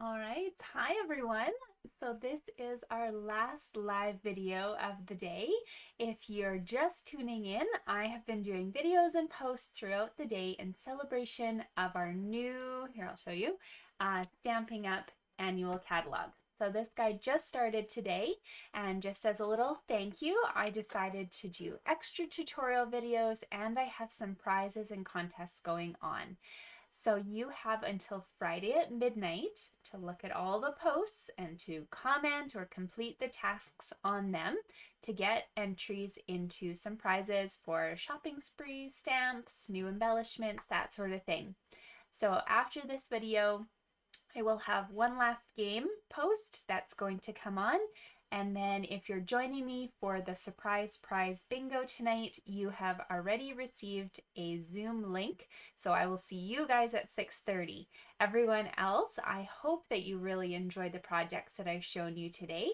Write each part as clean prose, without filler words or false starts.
All right, hi everyone. So this is our last live video of the day. If you're just tuning in, I have been doing videos and posts throughout the day in celebration of our new, here I'll show you, Stamping Up annual catalog. So this guy just started today, and just as a little thank you, I decided to do extra tutorial videos, and I have some prizes and contests going on. So you have until Friday at midnight to look at all the posts and to comment or complete the tasks on them to get entries into some prizes for shopping sprees, stamps, new embellishments, that sort of thing. So after this video, I will have one last game post that's going to come on. And then if you're joining me for the surprise prize bingo tonight, you have already received a Zoom link. So I will see you guys at 6:30. Everyone else, I hope that you really enjoyed the projects that I've shown you today.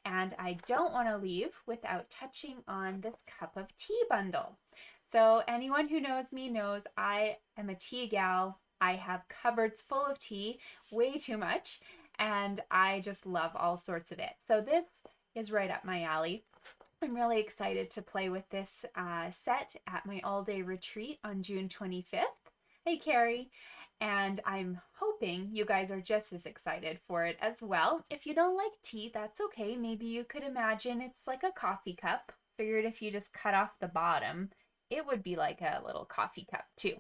And I don't want to leave without touching on this cup of tea bundle. So anyone who knows me knows I am a tea gal. I have cupboards full of tea, way too much, and I just love all sorts of it. So this is right up my alley. I'm really excited to play with this set at my all-day retreat on June 25th. Hey, Carrie. And I'm hoping you guys are just as excited for it as well. If you don't like tea, that's okay. Maybe you could imagine it's like a coffee cup. Figured if you just cut off the bottom, it would be like a little coffee cup too.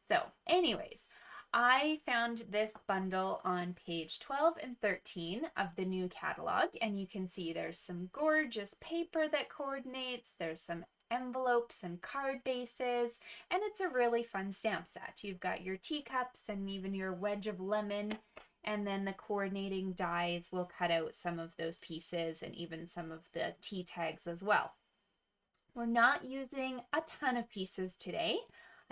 So anyways, I found this bundle on page 12 and 13 of the new catalog, and you can see there's some gorgeous paper that coordinates, there's some envelopes and card bases, and it's a really fun stamp set. You've got your teacups and even your wedge of lemon, and then the coordinating dies will cut out some of those pieces and even some of the tea tags as well. We're not using a ton of pieces today.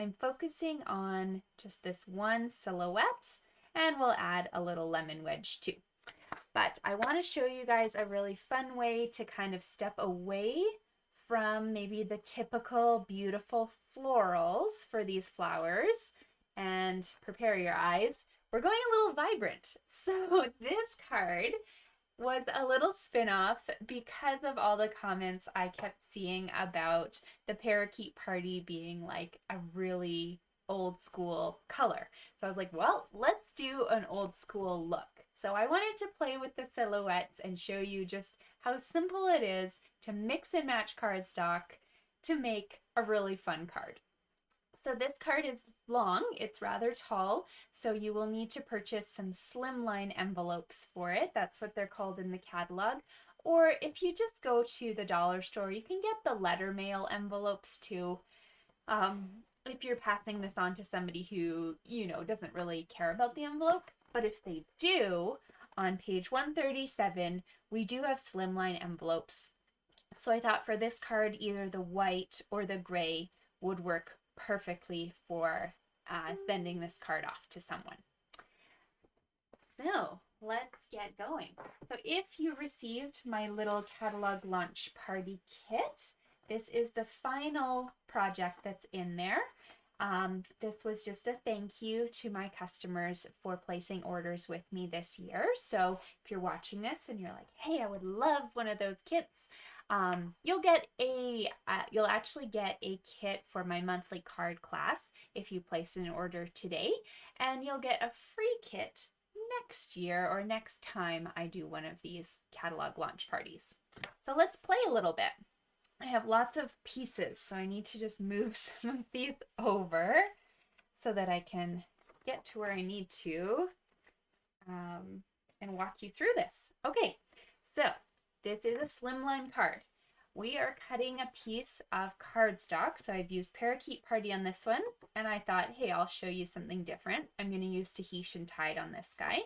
I'm focusing on just this one silhouette, and we'll add a little lemon wedge too. But I want to show you guys a really fun way to kind of step away from maybe the typical beautiful florals for these flowers and prepare your eyes. We're going a little vibrant. So this card was a little spin-off because of all the comments I kept seeing about the parakeet party being like a really old school color. So I was like, well, let's do an old school look. So I wanted to play with the silhouettes and show you just how simple it is to mix and match cardstock to make a really fun card. So this card is long, it's rather tall, so you will need to purchase some slimline envelopes for it. That's what they're called in the catalog. Or if you just go to the dollar store, you can get the letter mail envelopes too. If you're passing this on to somebody who, doesn't really care about the envelope. But if they do, on page 137, we do have slimline envelopes. So I thought for this card, either the white or the gray would work perfectly for sending this card off to someone. So let's get going. So if you received my little catalog launch party kit, this is the final project that's in there. This was just a thank you to my customers for placing orders with me this year. So if you're watching this and you're like, hey, I would love one of those kits, you'll actually get a kit for my monthly card class if you place an order today, and you'll get a free kit next year or next time I do one of these catalog launch parties. So let's play a little bit. I have lots of pieces, so I need to just move some of these over so that I can get to where I need to and walk you through this. Okay, so this is a slimline card. We are cutting a piece of cardstock. So I've used Parakeet Party on this one, and I thought, hey, I'll show you something different. I'm going to use Tahitian Tide on this guy.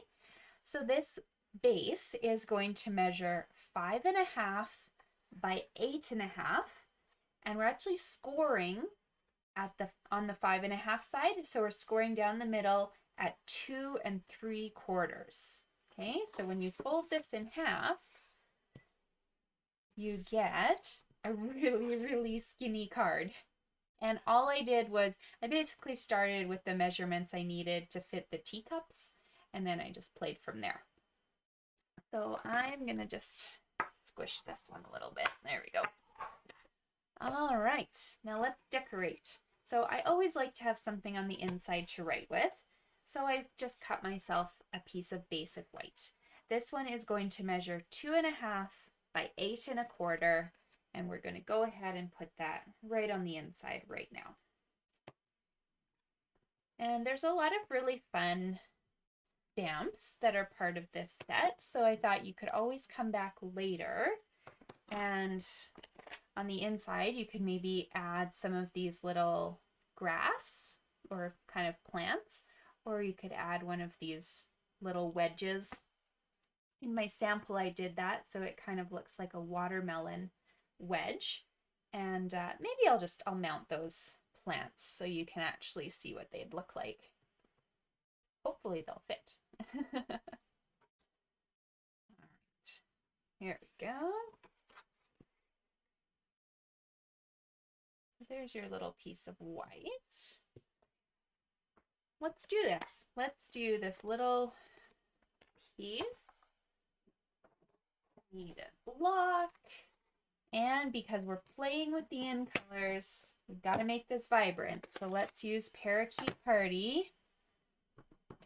So this base is going to measure 5.5 by 8.5, and we're actually scoring on the 5.5 side. So we're scoring down the middle at 2 3/4. Okay, so when you fold this in half, you get a really, really skinny card. And all I did was I basically started with the measurements I needed to fit the teacups, and then I just played from there. So I'm gonna just squish this one a little bit. There we go. All right, now let's decorate. So I always like to have something on the inside to write with. So I just cut myself a piece of basic white. This one is going to measure 2.5 by 8.25, and we're going to go ahead and put that right on the inside right now. And there's a lot of really fun stamps that are part of this set, so I thought you could always come back later, and on the inside you could maybe add some of these little grass or kind of plants, or you could add one of these little wedges. In my sample I did that, so it kind of looks like a watermelon wedge, and maybe I'll mount those plants so you can actually see what they'd look like. Hopefully they'll fit. All right, here we go. So there's your little piece of white. Let's do this. Let's do this little piece. Need a block. And because we're playing with the in colors, we've got to make this vibrant. So let's use Parakeet Party.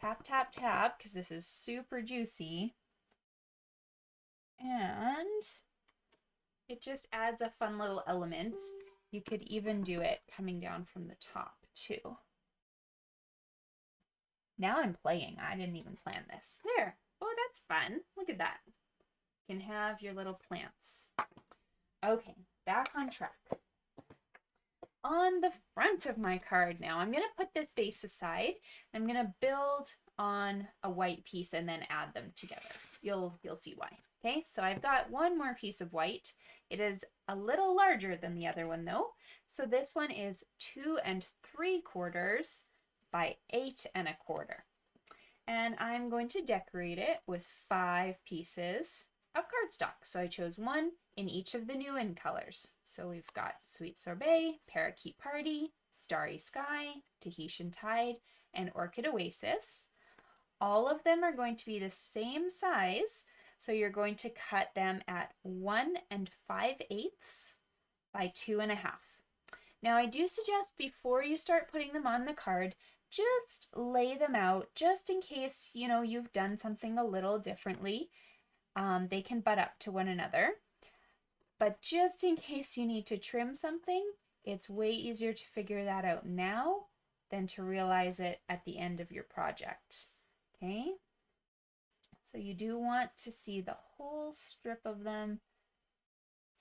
Tap, tap, tap, because this is super juicy. And it just adds a fun little element. You could even do it coming down from the top too. Now I'm playing. I didn't even plan this. There. Oh, that's fun. Look at that. You can have your little plants. Okay, back on track. On the front of my card now, I'm going to put this base aside. I'm going to build on a white piece and then add them together. You'll see why. Okay, so I've got one more piece of white. It is a little larger than the other one though. So this one is 2 3/4 by 8.25. And I'm going to decorate it with 5 pieces of cardstock. So I chose one in each of the new in colors. So we've got Sweet Sorbet, Parakeet Party, Starry Sky, Tahitian Tide, and Orchid Oasis. All of them are going to be the same size, so you're going to cut them at 1 5/8 by 2.5. Now I do suggest before you start putting them on the card, just lay them out just in case, you know, you've done something a little differently. They can butt up to one another. But just in case you need to trim something, it's way easier to figure that out now than to realize it at the end of your project. Okay? So you do want to see the whole strip of them.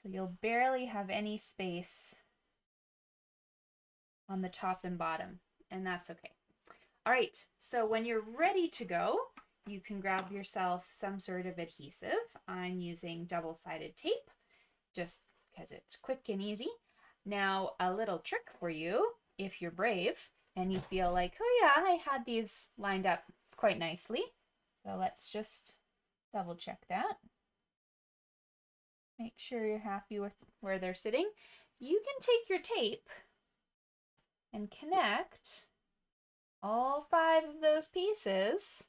So you'll barely have any space on the top and bottom, and that's okay. All right, so when you're ready to go, you can grab yourself some sort of adhesive. I'm using double-sided tape, just because it's quick and easy. Now, a little trick for you, if you're brave and you feel like, oh yeah, I had these lined up quite nicely. So let's just double check that. Make sure you're happy with where they're sitting. You can take your tape and connect all 5 of those pieces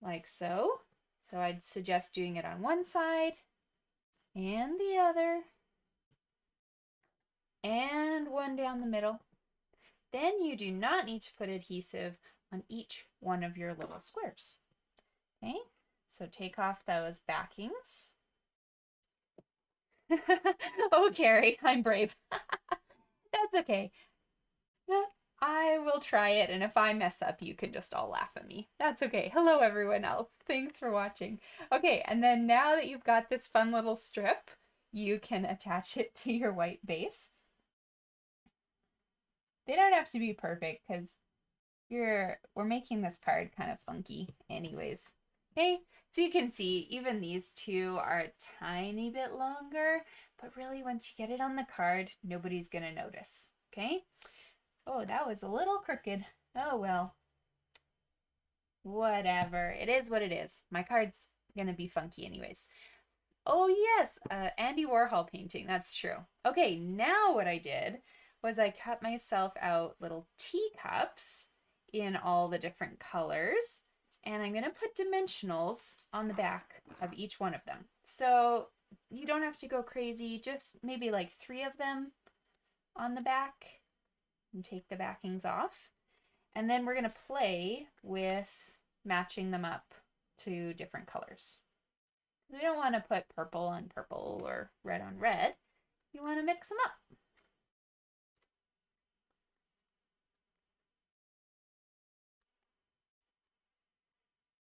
like so. So I'd suggest doing it on one side and the other and one down the middle. Then you do not need to put adhesive on each one of your little squares. Okay, so take off those backings. Oh, Carrie, I'm brave. That's okay. I will try it, and if I mess up, you can just all laugh at me. That's okay. Hello, everyone else. Thanks for watching. Okay, and then now that you've got this fun little strip, you can attach it to your white base. They don't have to be perfect, because we're making this card kind of funky anyways. Okay, so you can see even these two are a tiny bit longer, but really once you get it on the card, nobody's gonna notice. Okay. Oh, that was a little crooked. Oh, well. Whatever. It is what it is. My card's gonna be funky anyways. Oh, yes. Andy Warhol painting. That's true. Okay, now what I did was I cut myself out little teacups in all the different colors. And I'm going to put dimensionals on the back of each one of them. So you don't have to go crazy, just maybe like 3 of them on the back and take the backings off. And then we're going to play with matching them up to different colors. We don't want to put purple on purple or red on red. You want to mix them up.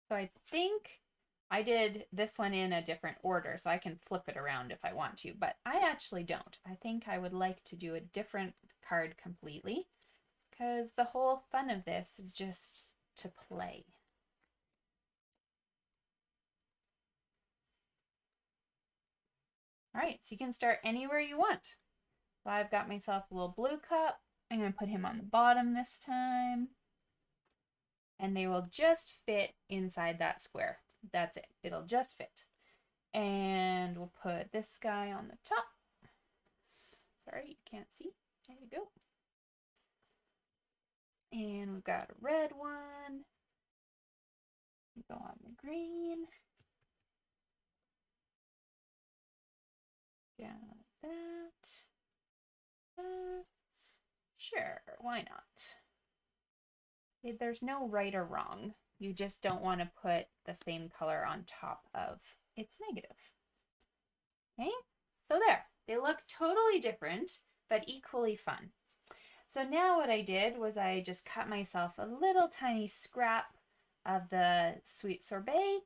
So I think I did this one in a different order, so I can flip it around if I want to, but I actually don't. I think I would like to do a different card completely, because the whole fun of this is just to play. All right, so you can start anywhere you want. So I've got myself a little blue cup. I'm going to put him on the bottom this time. And they will just fit inside that square. That's it. It'll just fit. And we'll put this guy on the top. Sorry, you can't see. There you go. And we've got a red one. Go on the green. Got that. Sure, why not? There's no right or wrong. You just don't want to put the same color on top of its negative. Okay, so there. They look totally different, but equally fun. So now what I did was I just cut myself a little tiny scrap of the sweet sorbet,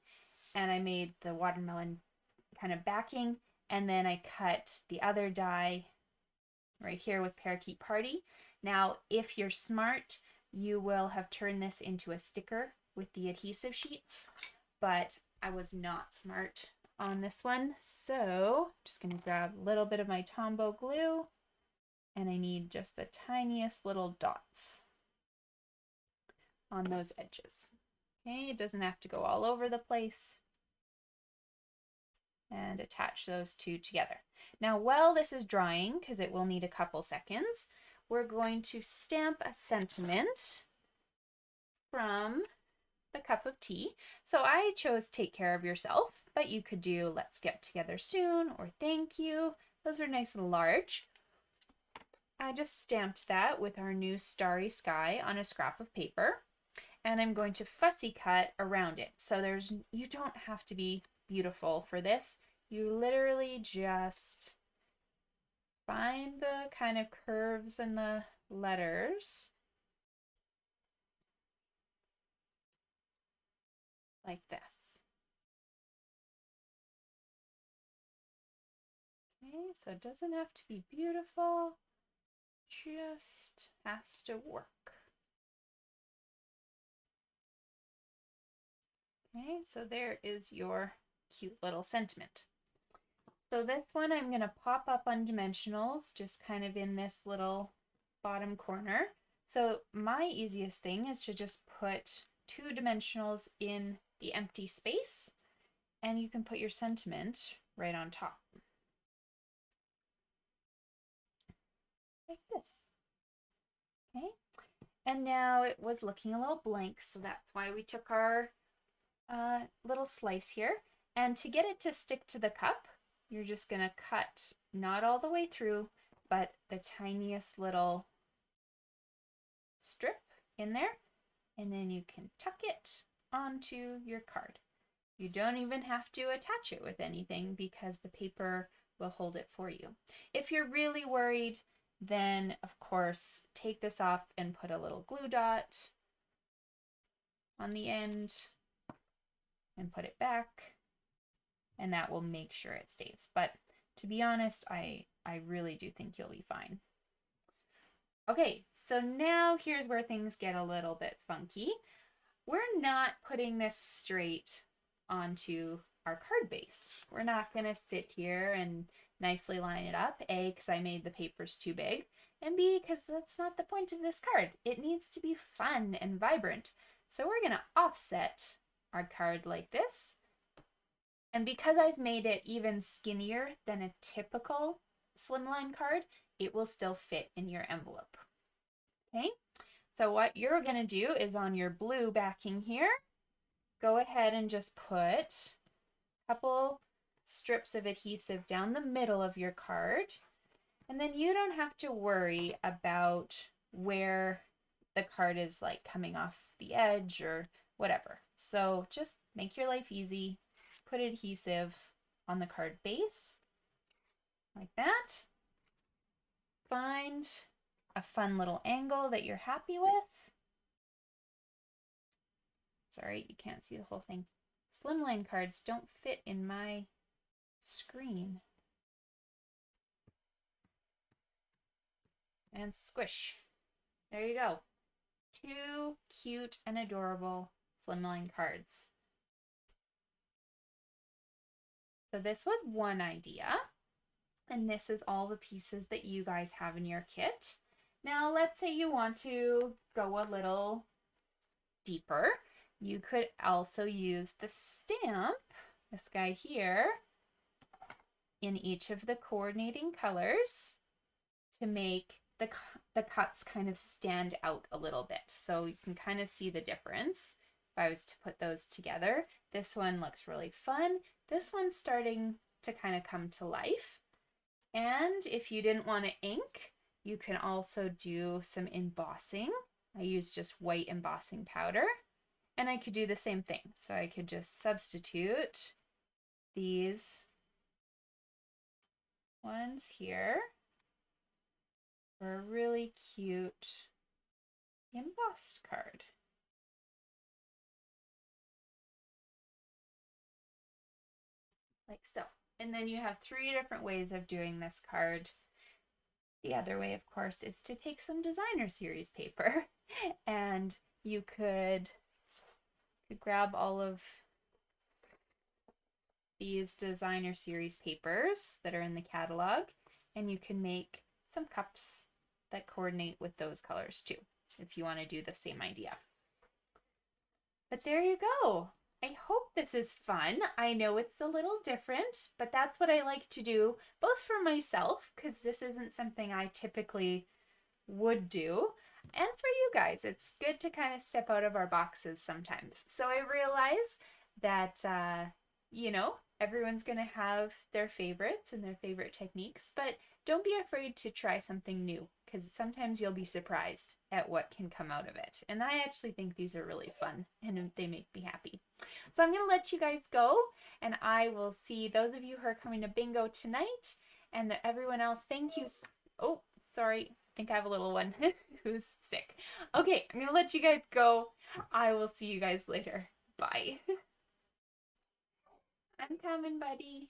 and I made the watermelon kind of backing, and then I cut the other die right here with Parakeet Party. Now, if you're smart, you will have turned this into a sticker with the adhesive sheets, but I was not smart on this one. So I'm just going to grab a little bit of my Tombow glue, and I need just the tiniest little dots on those edges. Okay, it doesn't have to go all over the place. And attach those two together. Now, while this is drying, because it will need a couple seconds, we're going to stamp a sentiment from the cup of tea. So I chose Take Care of Yourself, but you could do Let's Get Together Soon or Thank You. Those are nice and large. I just stamped that with our new Starry Sky on a scrap of paper, and I'm going to fussy cut around it. So you don't have to be beautiful for this. You literally just find the kind of curves in the letters like this. Okay, so it doesn't have to be beautiful, just has to work. Okay, so there is your cute little sentiment. So this one I'm going to pop up on dimensionals, just kind of in this little bottom corner. So my easiest thing is to just put 2 dimensionals in the empty space, and you can put your sentiment right on top. Like this. Okay, and now it was looking a little blank, so that's why we took our little slice here. And to get it to stick to the cup, you're just going to cut not all the way through, but the tiniest little strip in there, and then you can tuck it onto your card. You don't even have to attach it with anything because the paper will hold it for you. If you're really worried, then of course take this off and put a little glue dot on the end and put it back, and that will make sure it stays. But to be honest, I really do think you'll be fine. Okay, so now here's where things get a little bit funky. We're not putting this straight onto our card base. We're not gonna sit here and nicely line it up. A, because I made the papers too big, and B, because that's not the point of this card. It needs to be fun and vibrant. So we're gonna offset our card like this. And because I've made it even skinnier than a typical slimline card, it will still fit in your envelope. Okay, so what you're gonna do is on your blue backing here, go ahead and just put a couple strips of adhesive down the middle of your card. And then you don't have to worry about where the card is like coming off the edge or whatever. So just make your life easy. Put adhesive on the card base like that. Find a fun little angle that you're happy with. Sorry, you can't see the whole thing. Slimline cards don't fit in my screen. And squish. There you go. 2 cute and adorable slimline cards. So this was one idea, and this is all the pieces that you guys have in your kit. Now let's say you want to go a little deeper. You could also use the stamp, this guy here, in each of the coordinating colors to make the cuts kind of stand out a little bit. So you can kind of see the difference if I was to put those together. This one looks really fun. This one's starting to kind of come to life. And if you didn't want to ink, you can also do some embossing. I use just white embossing powder. And I could do the same thing. So I could just substitute these ones here for a really cute embossed card. Like so. And then you have 3 different ways of doing this card. The other way, of course, is to take some designer series paper and you could grab all of these designer series papers that are in the catalog, and you can make some cups that coordinate with those colors too, if you want to do the same idea. But there you go. I hope this is fun. I know it's a little different, but that's what I like to do, both for myself, because this isn't something I typically would do, and for you guys. It's good to kind of step out of our boxes sometimes. So I realize that, you know, everyone's going to have their favorites and their favorite techniques, but don't be afraid to try something new, because sometimes you'll be surprised at what can come out of it. And I actually think these are really fun and they make me happy. So I'm going to let you guys go, and I will see those of you who are coming to bingo tonight, and everyone else, thank you. Oh, sorry. I think I have a little one who's sick. Okay, I'm going to let you guys go. I will see you guys later. Bye. I'm coming, buddy.